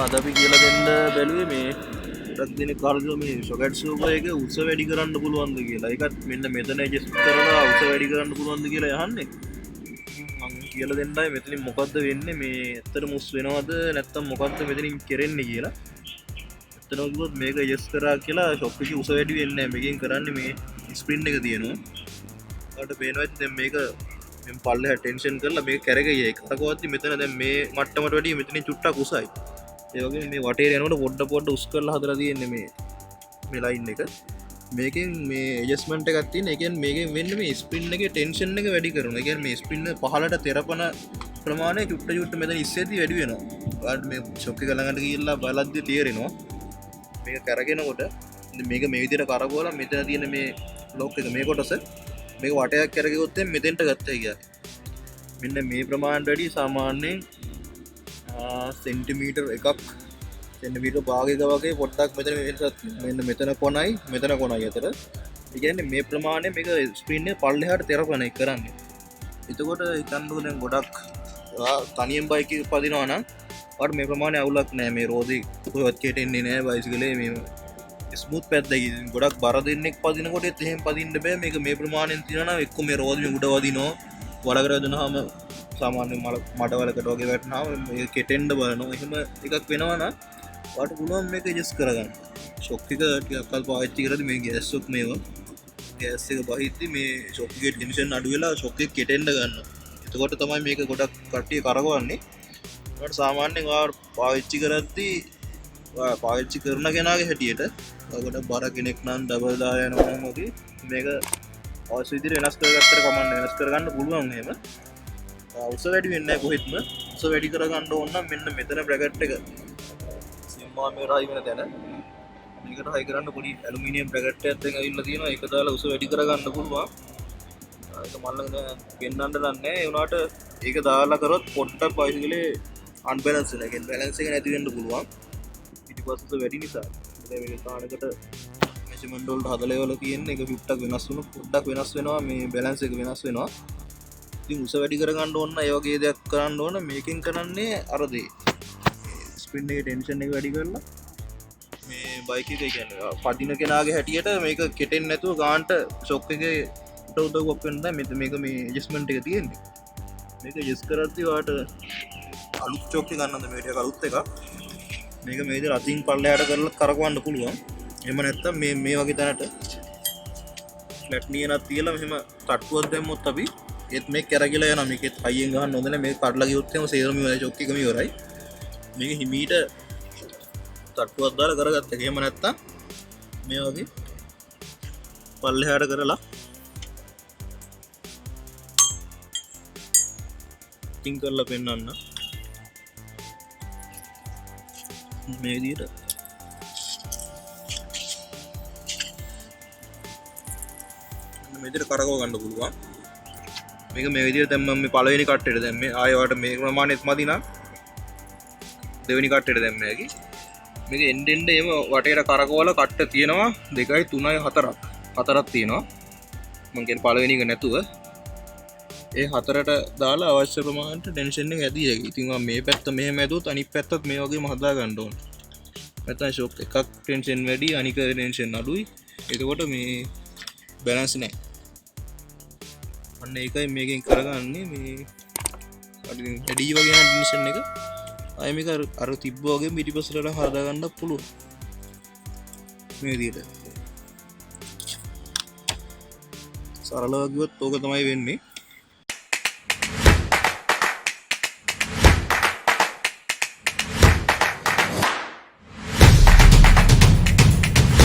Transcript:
අද අපි කියලා දෙන්න බැලුවේ මේ ටක් දෙන කාර්යෝ මේ shock absorber එක උස වැඩි කරන්න පුළුවන්ද කියලා. ඒකත් මෙන්න මෙතන adjust කරලා උස වැඩි කරන්න පුළුවන්ද කියලා අහන්නේ. මම කියලා දෙන්නයි මෙතනින් මොකද්ද වෙන්නේ මේ ඇත්තට මුස් වෙනවද නැත්නම් මොකද්ද මෙතනින් කෙරෙන්නේ කියලා. ඇත්තටම කිව්වොත් මේක adjust කරා කියලා shock එකේ උස වැඩි වෙන්නේ නැහැ. මේකෙන් කරන්නේ මේ spring එක තියෙනවා. ඔයාලට පේනවා දැන් මේක මෙන් පල්ලෙහා ටෙන්ෂන් කරලා මේක කැරගෙයි ඒක. අරකවත්දි මෙතන දැන් මේ මට්ටමට වැඩිය මෙතනින් චුට්ටක් උසයි. ඒ වගේ මේ වටේ යනකොට පොඩ උස් කරලා හදලා තියෙන්නේ මේ ලයින් එක. මේකෙන් මේ ඇඩ්ජස්ට්මන්ට් එකක් තියෙන. ඒ කියන්නේ මේකෙන් වෙන්නේ මේ ස්ප්‍රින් එකේ ටෙන්ෂන් එක වැඩි කරනවා. ඒ කියන්නේ මේ ස්ප්‍රින් එක පහළට තෙරපන ප්‍රමාණය චුට්ට මෙතන ඉස්සෙද්දි වැඩි වෙනවා. ඔයාලට මේ shock එක ළඟට ගිහිල්ලා බලද්දි තේරෙනවා. මේක කරගෙනකොට මේක මේ විදිහට කරකවලා මෙතන තියෙන මේ ලොක් එක මේ කොටස මේක වටයක් කරගෙවොත් මෙතෙන්ට ගත්තා කියන්නේ. මෙන්න මේ ප්‍රමාණයට වැඩි සාමාන්‍යයෙන් සෙන්ටිමීටර් එකක් සෙන්ටිමීටර් භාගයක වගේ පොට්ටක් මෙතන වෙනසක් මෙන්න මෙතන කොනයි අතර. ඒ කියන්නේ මේ ප්‍රමාණය මේක ස්ක්‍රීන් එක පල්ලෙහාට තෙරපන එක කරන්නේ. එතකොට හිතන්නකෝ දැන් ගොඩක් තනියෙන් බයික් එක පදිනවා නම් ඔයාලට මේ ප්‍රමාණය අවුලක් නැහැ. මේ රෝදේ කොහෙවත් කෙටෙන්නේ නැහැ බයිසිකලේ මේ ස්මූත් පැත්තයි. ගොඩක් බර දෙන්නෙක් පදිනකොට එහෙම පදින්න බෑ. මේක මේ ප්‍රමාණයෙන් තියනවා නම් එක්ක මේ රෝදේ උඩ වදිනවා. වල කර දුනහම සාමාන්‍ය මඩවලකට වගේ වැටෙනවා. මේක කෙටෙන්න බලනවා. එහෙම එකක් වෙනවා නම් ඔයාලට පුළුවන් මේක ඇඩ්ජස්ට් කරගන්න. shock එක ටිකක් කල් පාවිච්චි කරද්දි මේ ගෑස් shock මේවා ගෑස් එක බහිද්දි මේ shock එකේ ටෙන්ෂන් අඩු වෙලා shock එක කෙටෙන්න ගන්නවා. එතකොට තමයි මේක ගොඩක් කට්ටිය කරකවන්නේ. ඒකට සාමාන්‍යයෙන් ඔයාලා පාවිච්චි කරද්දි පාවිච්චි කරන කෙනාගේ හැටියට ඔයාලට බර කෙනෙක් නම් ඩබල් දාලා යනවා නම් ඔකේ මේක අවශ්‍ය විදිහට වෙනස් කරගත්තට කමන්න වෙනස් කරගන්න පුළුවන් එහෙම. උස වැඩි වෙන්නේ නැහැ කොහෙත්ම. උස වැඩි කරගන්න ඕන නම් මෙන්න මෙතන බ්‍රැකට් එක සිම්මා මේ රයි වෙන තැන මේකට හයි කරන්න පොඩි ඇලුමිනියම් බ්‍රැකට් එකක් දැන් ඇවිල්ලා තියෙනවා. ඒක දාලා උස වැඩි කරගන්න පුළුවන්. ඒක මල්ලඟ දැන් පෙන්වන්න දන්නේ. ඒ වුණාට ඒක දාලා කරොත් පොඩ්ඩක් බයිසිකලේ අන්බැලන්ස් වෙනවා. ඒ කියන්නේ බැලන්ස් එක නැති වෙන්න පුළුවන්. පිටිපස්සට වැඩි නිසා. මේක තානකට මෙෂර්මන්ට් වලට හදලා ඒවල තියෙන්නේ ඒක ෆිට්ටක් වෙනස් වුණොත් පොඩ්ඩක් වෙනස් වෙනවා. මේ බැලන්ස් එක වෙනස් වෙනවා. ඉතින් උස වැඩි කරගන්න ඕන ඒ වගේ දෙයක් කරන්න ඕන. මේකෙන් කරන්නේ අර දේ. ස්ප්‍රින් එකේ ටෙන්ෂන් එක වැඩි කරලා මේ බයික් එක කියන්නේ පදින කෙනාගේ හැටියට මේක කෙටෙන්නේ නැතුව ගානට shock එකේ උදව්වක් වෙන්න මේක මේ ඇඩ්ජස්ට්මන්ට් එක තියෙන්නේ. මේක ඇඩ්ජස්ට් කරද්දී ඔයාලට අලුත් shock එක ගන්නද මේ ටික අලුත් එකක්. මේක මේ විදිහට අතින් පල්ලෙහාට කරලා කරකවන්න පුළුවන්. එහෙම නැත්නම් මේ වගේ තැනට ෆ්ලැට් නියනක් තියලා මෙහෙම තට්ටුවක් දැම්මොත් අපි ඒත් මේක කරගිලා යනවා. මේකෙත් හයියෙන් ගහන්න හොඳ නැහැ. මේක කඩලා ගියොත් එහෙම සේරම ඉවරයි shock එකම ඉවරයි. මේක හිමීට තට්ටුවක් දාලා කරගත්තා. එහෙම නැත්නම් මේ වගේ පල්ලෙහාට කරලා තින් කරලා පෙන්නන්න. මේ විදිහට මේ විදිහට කරකව ගන්න පුළුවන්. මේක මේ විදිහට දැන් මම මේ පළවෙනි කට්ටේට දැම්මේ. ආයෙ වට මේ ප්‍රමාණෙත් මදි නම් දෙවෙනි කට්ටේට දැම්මේ ඇකි. මේක එන්න එහෙම වටේට කරකවලා කට්ට තියෙනවා 2යි 3යි 4ක්. 4ක් තියෙනවා. මම කියන්නේ පළවෙනි එක නැතුව ඒ 4ට දාලා අවශ්‍ය ප්‍රමාණයට ටෙන්ෂන් එක ඇදී යකි. ඉතින් මම මේ පැත්ත මෙහෙම ඇදුවොත් අනිත් පැත්තත් මේ වගේම හදා ගන්න ඕන. නැත්නම් shock එකක් ටෙන්ෂන් වැඩි අනික ටෙන්ෂන් අඩුයි. එතකොට මේ බැලන්ස් නැහැ. අන්න ඒකයි මේකෙන් කරගන්නේ මේ වැඩි වගේ යන ටෙන්ෂන් එක. ආයෙ මේක අර තිබ්බ වගේ පිටිපස්සට හදා ගන්න පුළුවන්. මේ විදිහට. සරලව කිව්වොත් ඕක තමයි වෙන්නේ.